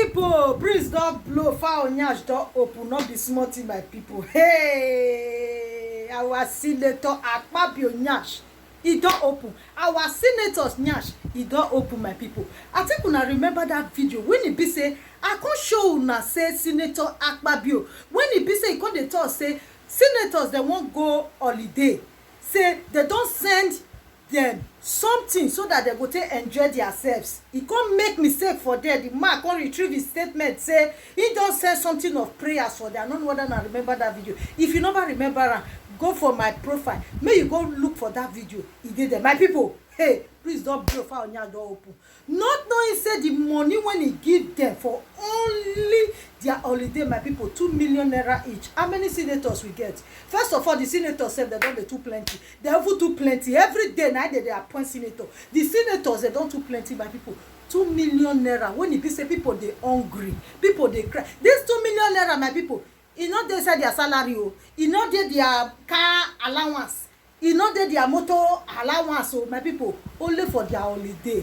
People, breeze don't blow, foul nyash don't open, not be smarty, my people. Hey, our senator Akpabio nyash, it don't open. Our senators nyash, it don't open, my people. I think when I remember that video, when it be say, I can't show una say Senator Akpabio. When it be say, they talk say, senators they won't go holiday. Say they don't send them something so that they go to enjoy themselves. He can't make mistake for them. The man can't retrieve his statement say he don't say something of prayers for them. I don't know whether I remember that video. If you never remember, go for my profile. May you go look for that video. He did it. My people, hey, please don't blow fire on your door open. Not knowing say the money when he give them for only their holiday, my people, 2 million naira each. How many senators we get? First of all, the senators said they don't too plenty. They have too plenty. Every day now they appoint senator. The senators they don't too plenty, my people. 2 million naira. When it be say people they hungry, people they cry. This 2 million naira, my people, it not they say their salary, it not they their car allowance. E no dey their motor allowance, so my people only for their holiday.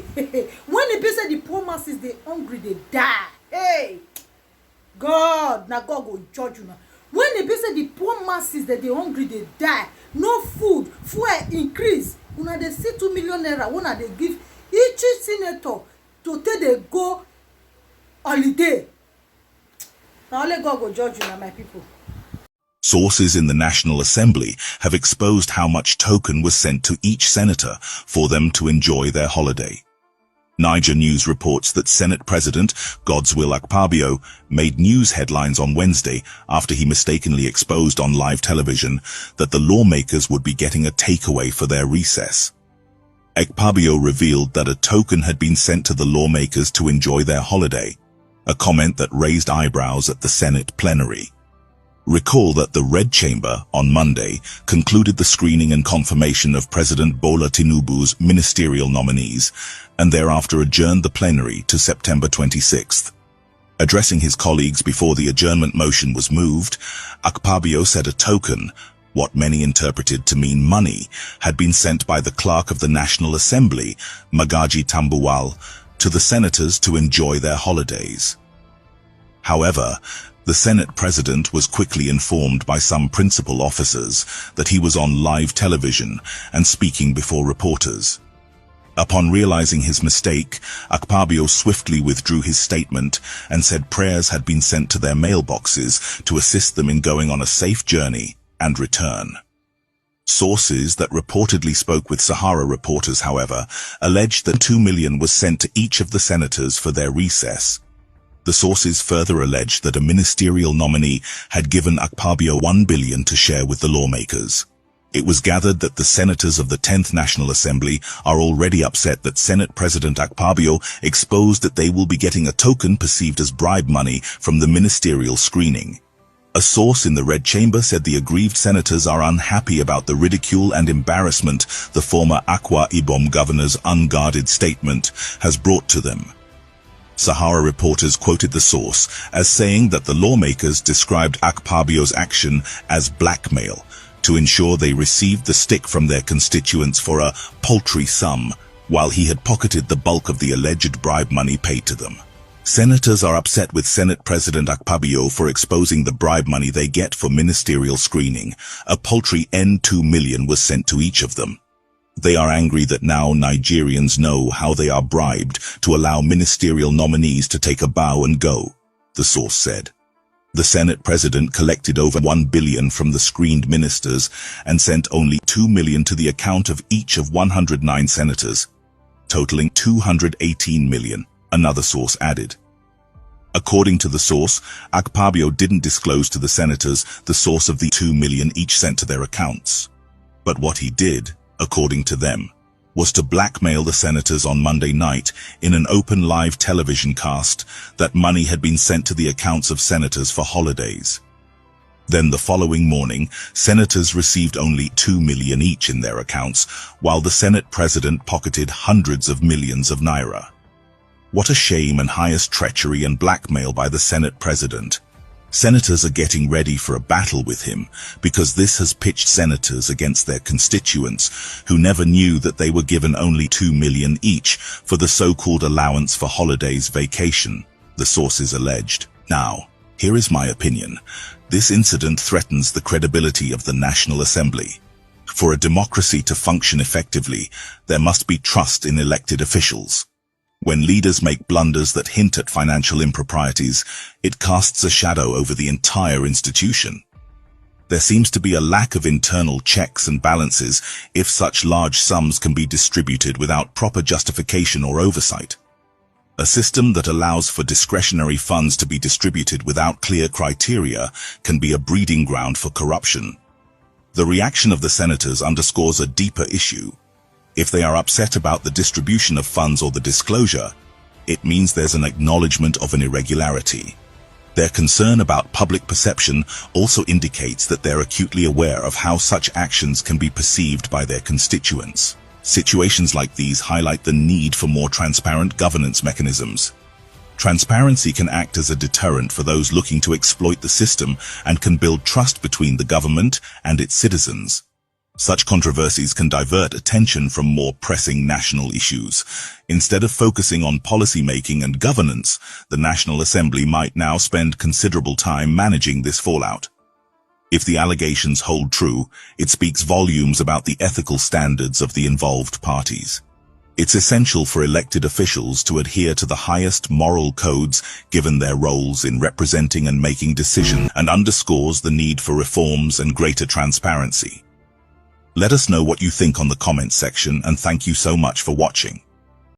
When e be say the poor masses dey hungry, dey die. Hey, God, na God go judge una. When e be say the poor masses dey hungry, dey die, no food, fuel increase, una dey see 2 million naira una dey give each senator to take dey go holiday. Na only God go judge una, my people. Sources in the National Assembly have exposed how much token was sent to each senator for them to enjoy their holiday. Niger News reports that Senate President Godswill Akpabio made news headlines on Wednesday after he mistakenly exposed on live television that the lawmakers would be getting a takeaway for their recess. Akpabio revealed that a token had been sent to the lawmakers to enjoy their holiday, a comment that raised eyebrows at the Senate plenary. Recall that the Red Chamber, on Monday, concluded the screening and confirmation of President Bola Tinubu's ministerial nominees, and thereafter adjourned the plenary to September 26th. Addressing his colleagues before the adjournment motion was moved, Akpabio said a token, what many interpreted to mean money, had been sent by the clerk of the National Assembly, Magaji Tambuwal, to the senators to enjoy their holidays. However, the Senate President was quickly informed by some principal officers that he was on live television and speaking before reporters. Upon realizing his mistake, Akpabio swiftly withdrew his statement and said prayers had been sent to their mailboxes to assist them in going on a safe journey and return. Sources that reportedly spoke with Sahara reporters, however, alleged that 2 million was sent to each of the senators for their recess. The sources further alleged that a ministerial nominee had given Akpabio 1 billion to share with the lawmakers. It was gathered that the senators of the 10th National Assembly are already upset that Senate President Akpabio exposed that they will be getting a token perceived as bribe money from the ministerial screening. A source in the Red Chamber said the aggrieved senators are unhappy about the ridicule and embarrassment the former Akwa Ibom governor's unguarded statement has brought to them. Sahara reporters quoted the source as saying that the lawmakers described Akpabio's action as blackmail to ensure they received the stick from their constituents for a paltry sum, while he had pocketed the bulk of the alleged bribe money paid to them. Senators are upset with Senate President Akpabio for exposing the bribe money they get for ministerial screening. A paltry N2 million was sent to each of them. They are angry that now Nigerians know how they are bribed to allow ministerial nominees to take a bow and go, the source said. The Senate President collected over 1 billion from the screened ministers and sent only 2 million to the account of each of 109 senators, totaling 218 million, another source added. According to the source, Akpabio didn't disclose to the senators the source of the 2 million each sent to their accounts. But what he did, according to them, was to blackmail the senators on Monday night in an open live television cast that money had been sent to the accounts of senators for holidays. Then the following morning, senators received only 2 million each in their accounts, while the Senate President pocketed hundreds of millions of naira. What a shame and highest treachery and blackmail by the Senate President. Senators are getting ready for a battle with him because this has pitched senators against their constituents who never knew that they were given only 2 million each for the so-called allowance for holidays vacation. the sources alleged. Now, here is my opinion. This incident threatens the credibility of the National Assembly. For a democracy to function effectively, there must be trust in elected officials. When leaders make blunders that hint at financial improprieties, it casts a shadow over the entire institution. There seems to be a lack of internal checks and balances if such large sums can be distributed without proper justification or oversight. A system that allows for discretionary funds to be distributed without clear criteria can be a breeding ground for corruption. The reaction of the senators underscores a deeper issue. If they are upset about the distribution of funds or the disclosure, it means there's an acknowledgement of an irregularity. Their concern about public perception also indicates that they're acutely aware of how such actions can be perceived by their constituents. Situations like these highlight the need for more transparent governance mechanisms. Transparency can act as a deterrent for those looking to exploit the system and can build trust between the government and its citizens. Such controversies can divert attention from more pressing national issues. Instead of focusing on policy making and governance, the National Assembly might now spend considerable time managing this fallout. If the allegations hold true, it speaks volumes about the ethical standards of the involved parties. It's essential for elected officials to adhere to the highest moral codes given their roles in representing and making decisions, and underscores the need for reforms and greater transparency. Let us know what you think on the comments section, and thank you so much for watching.